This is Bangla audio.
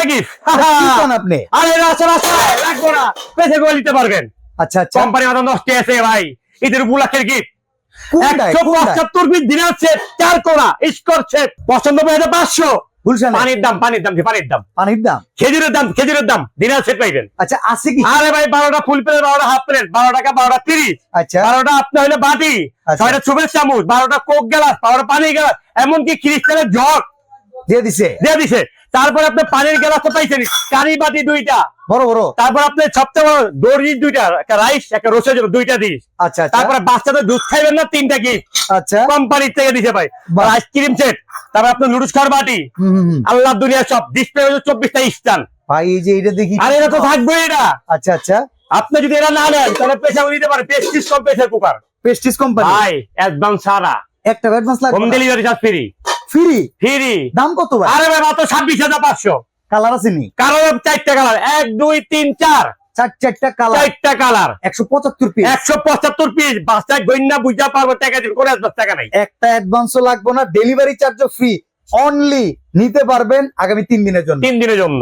গিফট আপনি আরে রাস্তা লাগবে না, পেছে করে দিতে পারবেন। আচ্ছা আচ্ছা কোম্পানি মাথা নষ্ট আছে ভাই, ঈদের উপলক্ষের গিফট। কোনটায়? 175 পিস দিনার সেট, 4 কোণা স্কোর সেট, পছন্দ করে 500। গুলশানে পানির দাম পানির দাম পানির দাম পানির দাম। খেজুরের দাম দিনার সেট পাইবেন। আচ্ছা আছে কি? আরে ভাই 12টা ফুল প্লেট, 12টা হাফ প্লেট, 12 টাকা 12টা 30, আচ্ছা 12টা আপনার হইলে বাটি, আচ্ছা। 6টা চুপের চামচ, 12টা কোক গ্লাস, 12টা পানি গ্লাস, এমনকি ক্রিস্টালের জগ দিয়ে দিছে দিয়ে দিছে। তারপর আপনি পানির গ্লাস তো পাইছেন, কারি বাটি 2টা, বড় বড়। তারপর আপনি সবচেয়ে বড় দড়ি 2টা, একটা রাইস একটা রোসের জন্য 2টা দিস। আচ্ছা আচ্ছা তারপরে বাচ্চাদের দুধ খাইবেন না 3টা গিফট আচ্ছা কোম্পানির থেকে দিছে ভাই। বাহ। আইসক্রিম সেট, তারপর আপনার নুডলস খাওয়ার বাটি, হুম, হুম, হুম। আল্লাহ দুনিয়া সব ডিসপ্লে 24টা স্টান। ভাই এই যে এটা দেখি। আর এটা তো থাকবে এটা। আচ্ছা আচ্ছা আপনি যদি এটা না নেন তাহলে পেশা দিতে পারে, পেস্টিস কম প্রেসার কুকার প্রেস্টিজ কোম্পানি। ভাই, অ্যাডভান্স সারা, একটা অ্যাডভান্স লাগবে হোম না? Delivery charge free free? Free. দাম কত ভাই? আরে ভাই মাত্র 26,500। কালার আছে নি? কালার 4টা কালার, 1 2 3 4, চারটা কালার, 4টা কালার, 175 পিস। 175 পিস। বাচ্চায় গইন্না বুঝা পারবো, টাকা দিন করে আসবে, টাকা নাই। একটা অ্যাডভান্সও লাগবে না, ডেলিভারি চার্জও ফ্রি। অনলি নিতে পারবেন আগামী 3 দিনের জন্য। 3 দিনের জন্য।